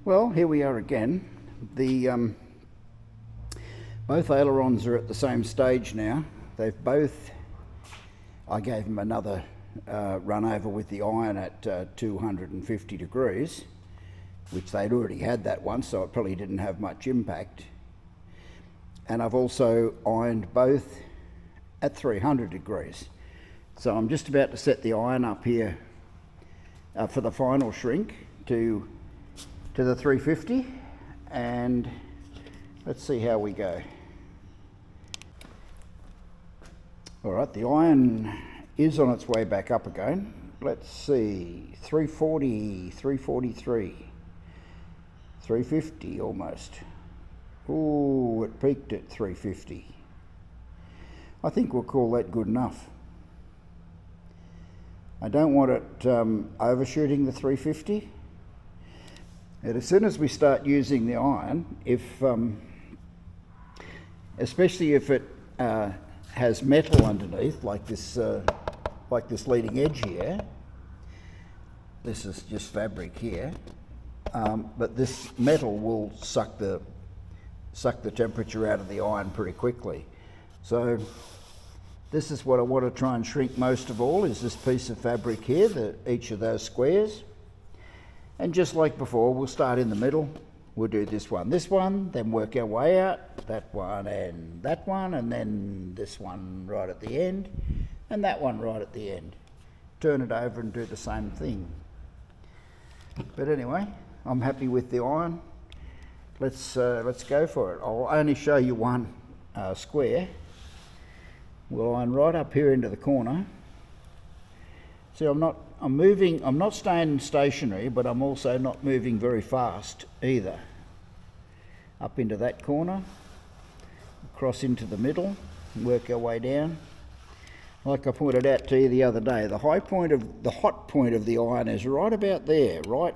Well, here we are again. Both ailerons are at the same stage now. I gave them another run over with the iron at 250 degrees, which they'd already had that one, so it probably didn't have much impact. And I've also ironed both at 300 degrees. So I'm just about to set the iron up here for the final shrink to the 350, and let's see how we go. All right, the iron is on its way back up again. Let's see, 340, 343, 350 almost. Ooh, it peaked at 350. I think we'll call that good enough. I don't want it overshooting the 350. And as soon as we start using the iron, especially if it has metal underneath, like this leading edge here, this is just fabric here, but this metal will suck the temperature out of the iron pretty quickly. So this is what I want to try and shrink most of all, is this piece of fabric here, each of those squares. And just like before, we'll start in the middle. We'll do this one, then work our way out, that one, and then this one right at the end, and that one right at the end. Turn it over and do the same thing. But anyway, I'm happy with the iron. Let's go for it. I'll only show you one square. We'll iron right up here into the corner. See, I'm not staying stationary, but I'm also not moving very fast either. Up into that corner, across into the middle, work our way down. Like I pointed out to you the other day, the hot point of the iron is right about there, right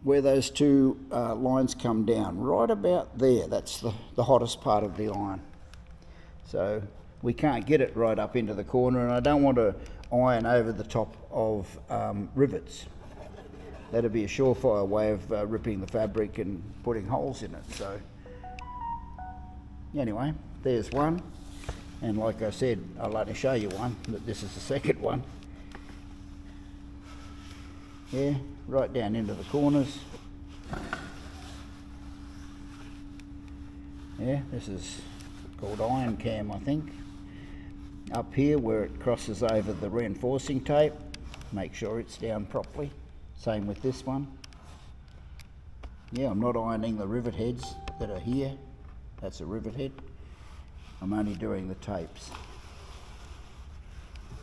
where those two lines come down, right about there. That's the hottest part of the iron. So we can't get it right up into the corner, and I don't want to iron over the top of rivets. That'd be a surefire way of ripping the fabric and putting holes in it. So anyway, there's one, and like I said, I'll only show you one, but this is the second one. Yeah, right down into the corners. Yeah, this is called iron cam, I think. Up here where it crosses over the reinforcing tape, make sure it's down properly. Same with this one. Yeah, I'm not ironing the rivet heads that are here. That's a rivet head. I'm only doing the tapes.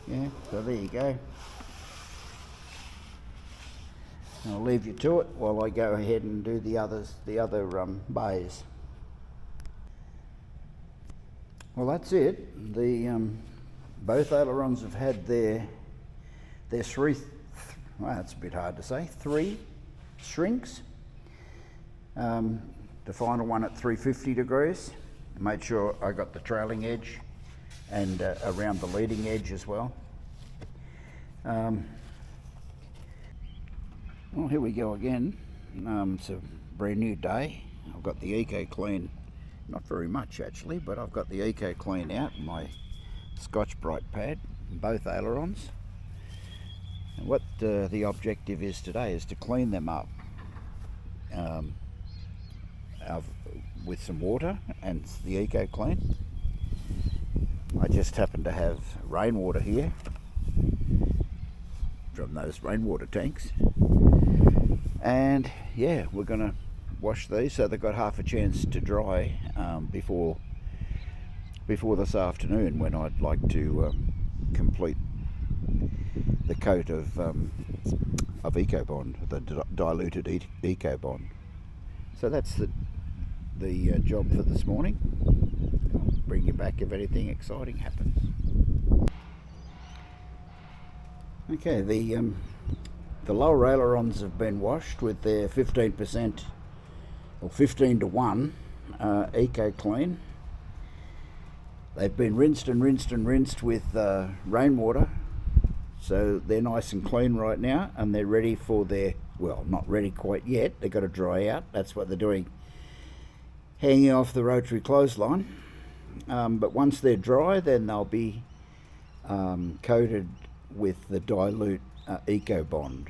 Yeah, so there you go. I'll leave you to it while I go ahead and do the other bays. Well, that's it. Both ailerons have had their three, well, that's a bit hard to say, 3 shrinks. The final one at 350 degrees. Made sure I got the trailing edge and around the leading edge as well. Well, here we go again. It's a brand new day. I've got the Ecoclean, not very much actually, but I've got the Ecoclean out, my Scotch Brite pad, both ailerons. And what the objective is today is to clean them up with some water and the Ecoclean. I just happen to have rainwater here from those rainwater tanks, and yeah, we're going to wash these so they've got half a chance to dry before this afternoon, when I'd like to complete the coat of Ecobond, the diluted Ecobond. So that's the job for this morning. I'll bring you back if anything exciting happens. Okay, the lower ailerons have been washed with their 15% or 15 to 1 Ecoclean. They've been rinsed and rinsed and rinsed with rainwater, so they're nice and clean right now, and they're ready for their well, not ready quite yet. They've got to dry out. That's what they're doing, hanging off the rotary clothesline. But once they're dry, then they'll be coated with the dilute Ecobond,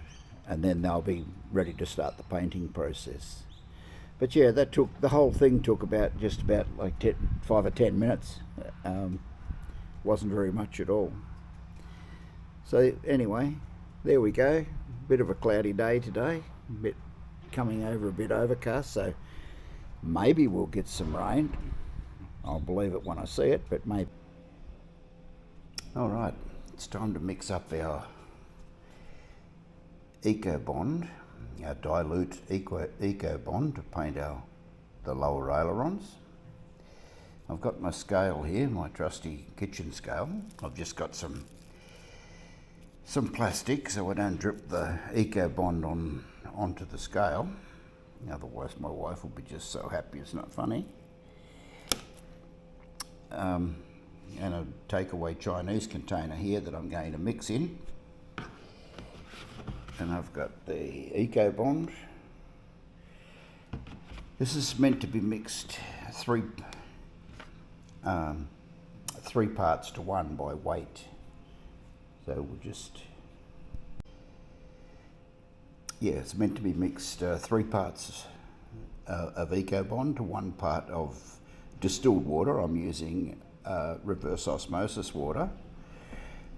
and then they'll be ready to start the painting process. But yeah, that took, the whole thing took about just about like 5 or 10 minutes. Wasn't very much at all. So anyway, there we go. Bit of a cloudy day today, bit coming over a bit overcast, so maybe we'll get some rain. I'll believe it when I see it, but maybe. All right, it's time to mix up our Ecobond, our dilute Ecobond, to paint the lower ailerons. I've got my scale here, my trusty kitchen scale. I've just got some plastic so I don't drip the Ecobond onto the scale. Otherwise my wife will be just so happy it's not funny. And a takeaway Chinese container here that I'm going to mix in. And I've got the Ecobond. This is meant to be mixed three parts to one by weight. So we'll just, yeah, it's meant to be mixed 3 parts of Ecobond to 1 part of distilled water. I'm using reverse osmosis water.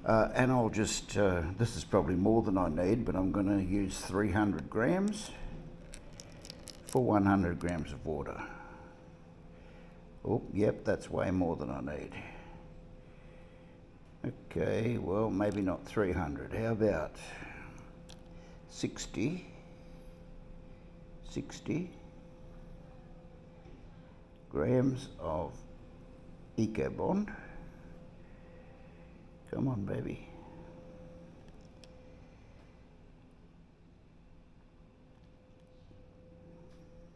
And I'll just, this is probably more than I need, but I'm going to use 300 grams for 100 grams of water. Oh, yep, that's way more than I need. Okay, well, maybe not 300. How about 60 grams of Ecobond. Come on, baby.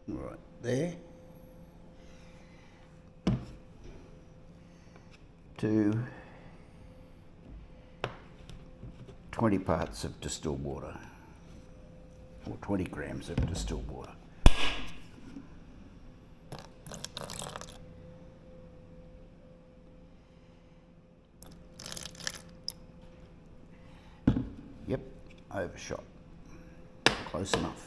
Right there. To 20 parts of distilled water, or 20 grams of distilled water. Yep, overshot. Close enough.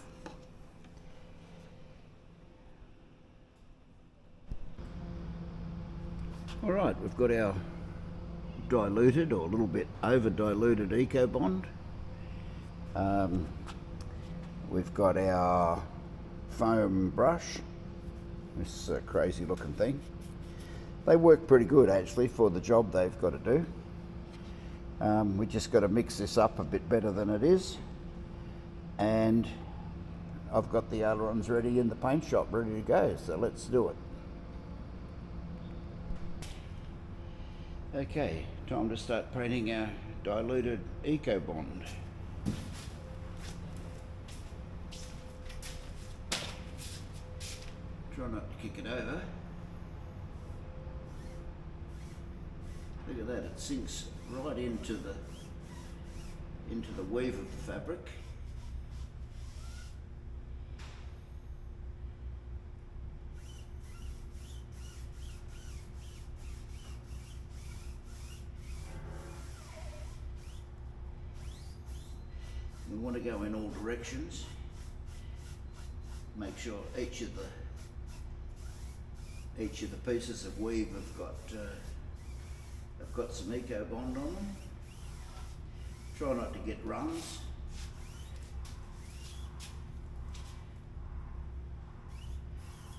All right, we've got our diluted, or a little bit over diluted Ecobond. We've got our foam brush, this crazy looking thing. They work pretty good actually for the job they've got to do. We just got to mix this up a bit better than it is, and I've got the ailerons ready in the paint shop, ready to go, so let's do it. Okay, time to start painting our diluted Ecobond. Try not to kick it over. Look at that, it sinks right into the weave of the fabric. We want to go in all directions. Make sure each of the pieces of weave have got some Ecobond on them. Try not to get rungs.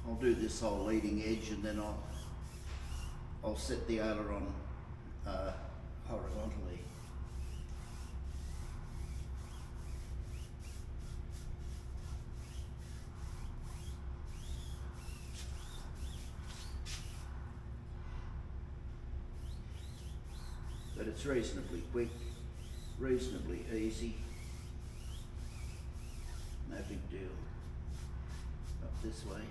I'll do this whole leading edge, and then I'll set the aileron horizontally. But it's reasonably quick, reasonably easy, no big deal. Up this way.